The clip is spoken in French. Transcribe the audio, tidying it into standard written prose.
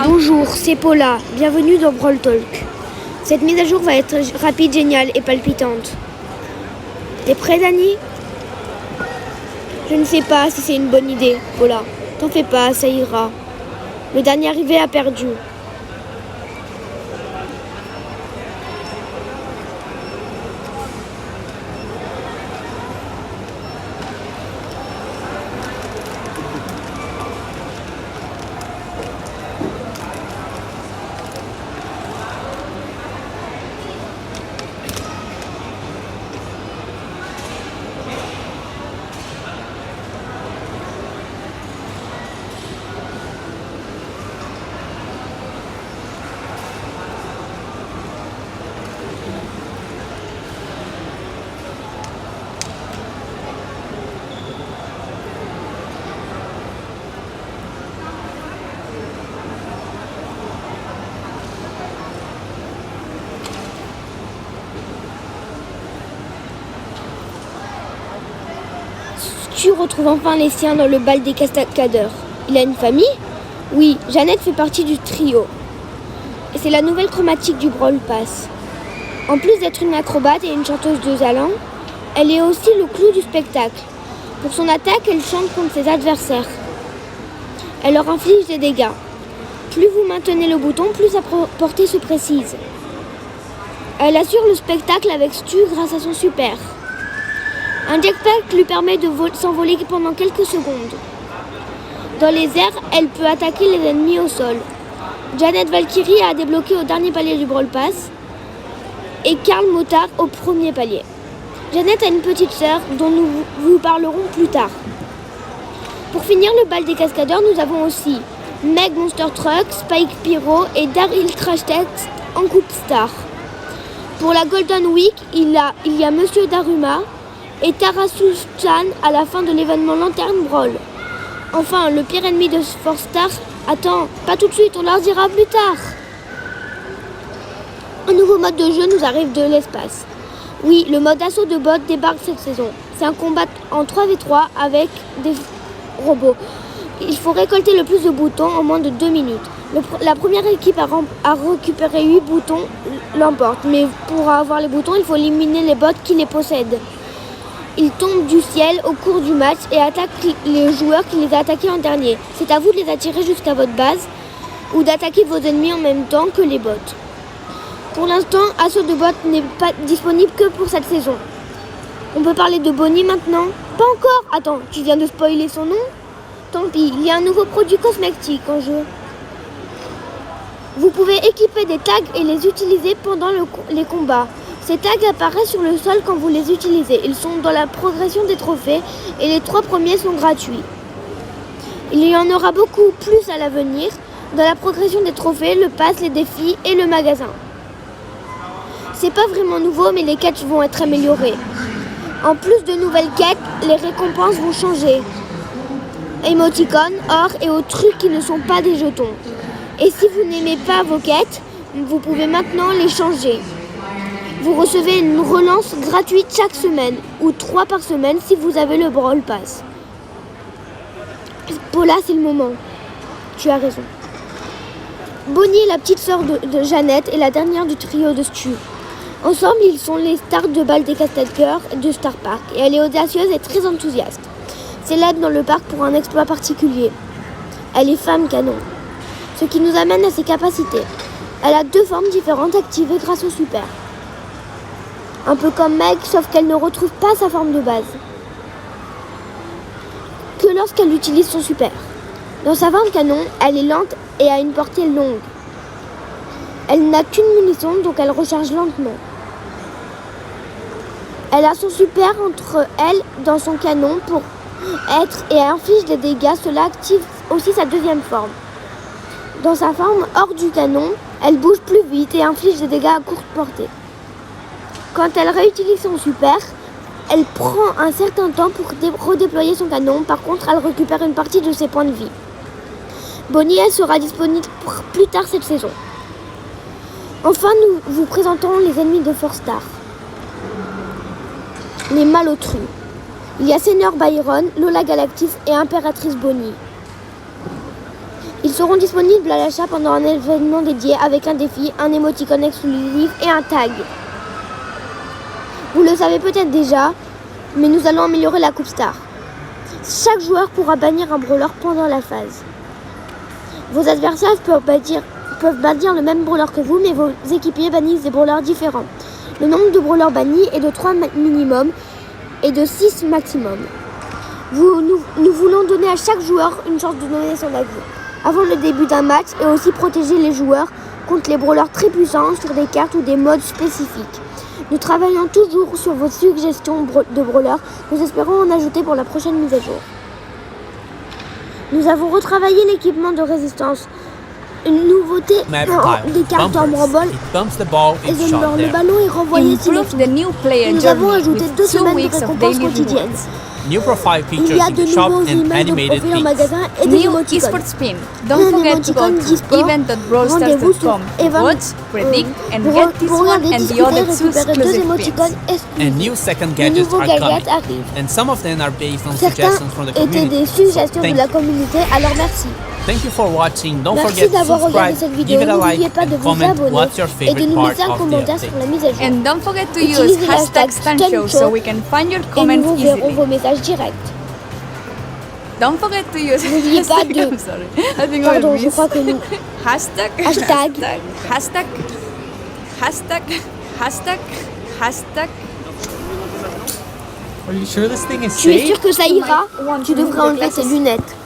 Bonjour, c'est Paula. Bienvenue dans Brawl Talk. Cette mise à jour va être rapide, géniale et palpitante. T'es prêt, Dani? Je ne sais pas si c'est une bonne idée, Paula. T'en fais pas, ça ira. Le dernier arrivé a perdu. Tu retrouves enfin les siens dans le bal des cascadeurs. Il a une famille? Oui, Jeannette fait partie du trio. Et c'est la nouvelle chromatique du Brawl Pass. En plus d'être une acrobate et une chanteuse de talent, elle est aussi le clou du spectacle. Pour son attaque, elle chante contre ses adversaires. Elle leur inflige des dégâts. Plus vous maintenez le bouton, plus sa portée se précise. Elle assure le spectacle avec Stu grâce à son super. Un jetpack lui permet de s'envoler pendant quelques secondes. Dans les airs, elle peut attaquer les ennemis au sol. Jeannette Valkyrie a débloqué au dernier palier du Brawl Pass et Karl Motard au premier palier. Jeannette a une petite sœur dont nous vous parlerons plus tard. Pour finir le bal des cascadeurs, nous avons aussi Meg Monster Truck, Spike Pyro et Daryl Crash Test en Coupe Star. Pour la Golden Week, il y a Monsieur Daruma et Tara-Chan à la fin de l'événement Lanterne Brawl. Enfin, le pire ennemi de Force Star. Attends, pas tout de suite, on leur dira plus tard. Un nouveau mode de jeu nous arrive de l'espace. Oui, le mode assaut de bots débarque cette saison. C'est un combat en 3v3 avec des robots. Il faut récolter le plus de boutons en moins de 2 minutes. La première équipe à récupérer 8 boutons l'emporte. Mais pour avoir les boutons, il faut éliminer les bots qui les possèdent. Ils tombent du ciel au cours du match et attaquent les joueurs qui les ont attaqués en dernier. C'est à vous de les attirer jusqu'à votre base ou d'attaquer vos ennemis en même temps que les bots. Pour l'instant, Assaut de bots n'est pas disponible que pour cette saison. On peut parler de Bonnie maintenant? Pas encore. Attends, tu viens de spoiler son nom? Tant pis, il y a un nouveau produit cosmétique en jeu. Vous pouvez équiper des tags et les utiliser pendant les combats. Ces tags apparaissent sur le sol quand vous les utilisez. Ils sont dans la progression des trophées et les 3 premiers sont gratuits. Il y en aura beaucoup plus à l'avenir dans la progression des trophées, le pass, les défis et le magasin. C'est pas vraiment nouveau, mais les quêtes vont être améliorées. En plus de nouvelles quêtes, les récompenses vont changer. Émoticônes, or et autres trucs qui ne sont pas des jetons. Et si vous n'aimez pas vos quêtes, vous pouvez maintenant les changer. Vous recevez une relance gratuite chaque semaine, ou 3 par semaine si vous avez le Brawl Pass. Paula, c'est le moment. Tu as raison. Bonnie est la petite sœur de Jeannette et la dernière du trio de Stu. Ensemble, ils sont les stars de bal des cascadeurs de Star Park. Et elle est audacieuse et très enthousiaste. Célèbre dans le parc pour un exploit particulier. Elle est femme canon. Ce qui nous amène à ses capacités. Elle a 2 formes différentes activées grâce au super. Un peu comme Meg, sauf qu'elle ne retrouve pas sa forme de base que lorsqu'elle utilise son super. Dans sa forme canon, elle est lente et a une portée longue. Elle n'a qu'une munition, donc elle recharge lentement. Elle a son super entre elle dans son canon pour être et inflige des dégâts. Cela active aussi sa deuxième forme. Dans sa forme hors du canon, elle bouge plus vite et inflige des dégâts à courte portée. Quand elle réutilise son super, elle prend un certain temps pour redéployer son canon. Par contre, elle récupère une partie de ses points de vie. Bonnie, elle sera disponible plus tard cette saison. Enfin, nous vous présentons les ennemis de Force Star. Les Malotrus. Il y a Seigneur Byron, Lola Galactus et Impératrice Bonnie. Ils seront disponibles à l'achat pendant un événement dédié avec un défi, un émoticône exclusif et un tag. Vous le savez peut-être déjà, mais nous allons améliorer la Coupe Star. Chaque joueur pourra bannir un brawler pendant la phase. Vos adversaires peuvent bannir le même brawler que vous, mais vos équipiers bannissent des brawlers différents. Le nombre de brawlers bannis est de 3 minimum et de 6 maximum. Nous voulons donner à chaque joueur une chance de donner son avis avant le début d'un match et aussi protéger les joueurs contre les brawlers très puissants sur des cartes ou des modes spécifiques. Nous travaillons toujours sur vos suggestions de brawlers. Nous espérons en ajouter pour la prochaine mise à jour. Nous avons retravaillé l'équipement de résistance. Une nouveauté des cartes en brawl et le ballon est renvoyé sur les Nous avons ajouté 2 semaines de récompenses quotidiennes. New profile Il features y a in de the shop nouveaux and images de animated profil en pics. magasin et des New émoticônes. eSports Spin. Don't forget to go to event.brawlstars.com to watch, predict, and get this one and the other two exclusive spins. And new second De gadgets nouveaux are gadgets coming. arrivent. And some of them are based on Certains suggestions from the étaient community. des suggestions de Thank la you. communauté, alors merci. Thank you for watching. Don't Merci forget to d'avoir regardé subscribe, cette give vidéo. it a N'oubliez like, pas de and vous comment abonner what's your et de favorite nous part laisser un of the commentaire sur update. la mise à jour. And don't forget to Utilisez use le hashtag #StunShow so we can find your Et nous comments vous verrons easily. vos messages directs. Don't forget to use N'oubliez pas de- I'm sorry. I think I Pardon, will je miss. crois que nous... Hashtag. Hashtag. Hashtag. Hashtag. Hashtag. Hashtag. Are you sure this thing is Tu es sûr que ça ira? Tu devrais enlever tes lunettes.